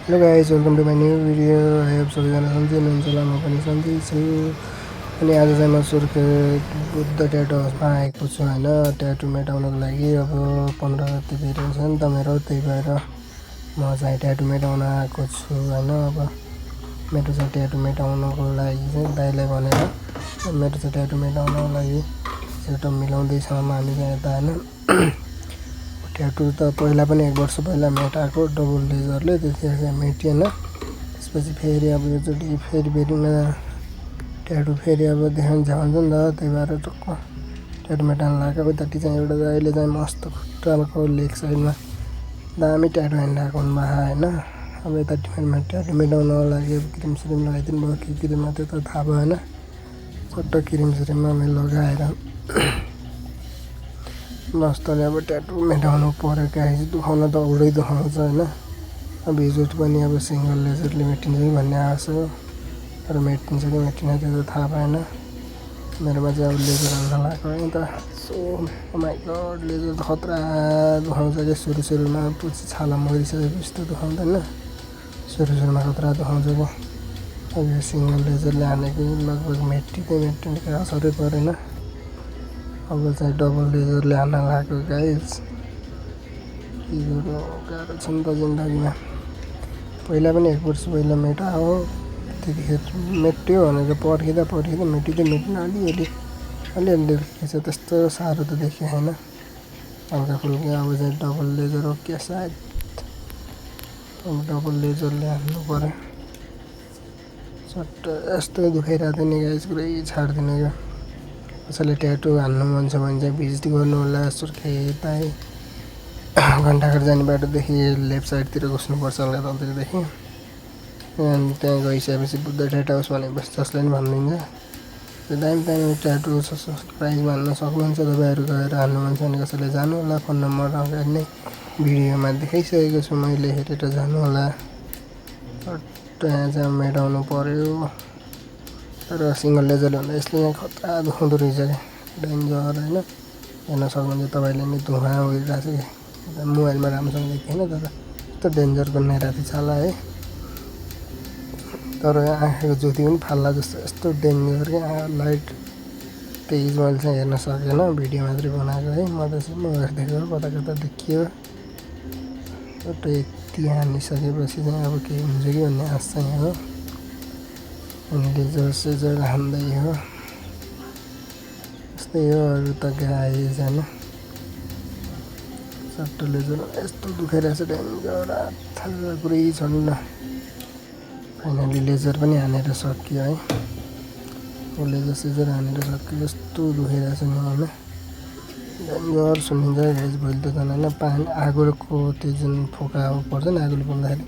Hello guys, welcome to my new video. I hope सबैजना सन्चै हुनुहुन्छ होला, म पनि सन्चै छु। अनि आज चाहिँ म सुर्खेत बुद्ध ट्याटु हाउसमा आएको छु होइन, ट्याटु मेटाउनको लागि। अब 15 गते फेरि हुन्छ नि त मेरो, त्यही भएर म चाहिँ ट्याटु मेटाउन आएको छु होइन। अब मेरो चाहिँ ट्याटु मेटाउनको लागि चाहिँ दाइलाई भनेर मेरो चाहिँ ट्याटु मेटाउनको लागि सेटअप मिलाउँदैछौँ हामी चाहिँ यता होइन। ट्याटु त पहिला पनि 1 वर्ष पहिला मेटाएको डबल लेजरले, त्यतिखेर चाहिँ मेटिएन। त्यसपछि फेरि अब योचोटि फेरि ट्याटु फेरि अब देखाउनु छ भन्छ नि त, त्यही भएर टक्क ट्याटु मेटाउन लगाएको। उतापट्टि चाहिँ एउटा दाइले चाहिँ मस्त खुट्टाको लेग साइडमा दामी ट्याटु हानिरहेको हुनुभएको होइन। अब यतापट्टि फेरि ट्याटु मेटाउनको लागि अब क्रिम सिरिम लगाइदिनु भयो, के क्रिममा त्यो त थाहा भएन। चट्ट क्रिम सिरिममा मैले लगाएर मस्तले अब ट्याटु मेटाउनु पऱ्यो। गाइस दुखाउन त औरै दुखाउँछ होइन। अब हिजोटी पनि अब सिङ्गल लेजरले मेटिन्छ कि भन्ने आएको छ, तर मेटिन्छ कि मेटिन्छ त्यो त थाहा भएन। मेरोमा चाहिँ अब लेजर हाल्न लगाएको है त। सो माइ गड, लेजर त खतरा दुखाउँछ क्या सुरुमा। पछि छाला मरिसकेपछि त दुखाउँदैन, सुरुमा खतरा दुखाउँछ क्या। अब यो सिङ्गल लेजरले हानेको लगभग मेटिँदै असरै परेन। अब चाहिँ डबल लेजरले हान्न लगाएको गाइस। के गर्नु, गाह्रो छ नि त जिन्दगीमा। पहिला पनि 1 वर्ष पहिला मेटाएको, त्यतिखेर मेट्यो भनेर पर्खिँदा मेटिँदै अलिअलि देखेछ, त्यस्तो साह्रो त देखेँ होइन, हल्का फुल्का। अब चाहिँ डबल लेजर हो क्या सायद, अब डबल लेजरले हान्नु पऱ्यो। चट्ट यस्तो दुखाइरहेको थियो नि गाइस, पुरै छाड्दिनँ क्या। कसैले ट्याटु हान्नु मन छ भने चाहिँ भिजिट गर्नु होला सुर्खेत। घन्टाघर जाने बाटोदेखि लेफ्ट साइडतिर घुस्नुपर्छ हल्का तलतिरदेखि। अनि त्यहाँ गइसकेपछि बुद्ध ट्याटु हाउस भनेपछि जसले पनि भनिदिन्छ। त्यो दामी ट्याटु छ, प्राइजमा हान्न सक्नुहुन्छ तपाईँहरू। गएर हान्नु मन छ भने कसैले जानु होला, फोन नम्बर अगाडि नै भिडियोमा देखाइसकेको छु मैले, हेरेर जानु होला। त्यहाँ चाहिँ मेटाउनु पऱ्यो, तर सिङ्गल लेजरले भन्दा यसले चाहिँ खतरा दुखाउँदो रहेछ क्या, डेन्जर होइन। हेर्न सक्नुहुन्छ तपाईँले नै धुवा उडिरहेको छ क्या, मोबाइलमा राम्रोसँग देखिएन तर यस्तो डेन्जरको राति छाला है। तर आँखाको ज्योति पनि फाल्ला जस्तो यस्तो डेन्जर क्या लाइट। तेज मैले चाहिँ हेर्न सकेन, भिडियो मात्रै बनाएको है। म हेर्दैछु कता देखियो। यति हानिसकेपछि चाहिँ अब के हुन्छ कि भन्ने आश चाहिँ हो। अनि लेजर हान्दै हो, यस्तै हो। अरू त गाइस होइन, चट्ट लेजर यस्तो दुखाइरहेछ डेन्जर, हात पुरै छन्। फाइनली लेजर पनि हानेर सकियो है, लेजर हानेर सकियो। यस्तो दुखाइरहेछ नि होइन, डेन्जर सुनिन्छ गाइस। भोलि त झन् होइन पानी आगोको त्यो जुन फोका पर्छ नि, आगोले पोल्दाखेरि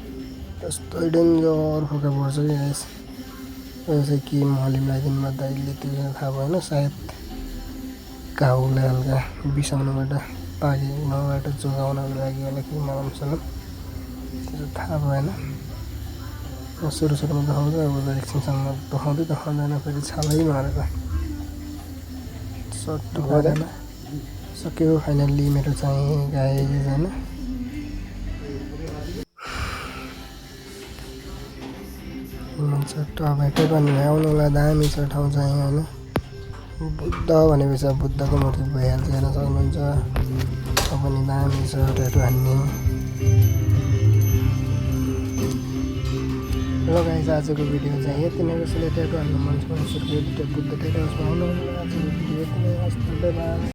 त्यस्तै डेन्जर फोका पर्छ कि गाइस। यो चाहिँ के मलम लगाइदिनु भयो दाइले त्यो चाहिँ थाहा भएन, सायद घाउलाई हल्का बिसाउनबाट पाकेकोबाट जोगाउनको लागि होला कि मलमसलम, त्यो थाहा भएन। सुरुमा दुखाउँछ, अब त एकछिनसम्म दुखाउँदैन, फेरि छालै मारेर सट्ट भएन। सक्यो फाइनल्ली मेरो चाहिँ गाइस होइन। चट्ट भेटै पनि आउनु होला, दामी छ ठाउँ चाहिँ होइन। बुद्ध भनेपछि अब बुद्धको मूर्ति भइहाल्छ, हेर्न सक्नुहुन्छ। पनि दामी छ ट्याटु हान्ने। हेलो गाइस, आजको भिडियो चाहिँ यति नै। कसैले ट्याटु हान्नु मन छ भने सुर्खेत बुद्ध ट्याटु हाउसमा आउनु होला। आजको भिडियो यति नै।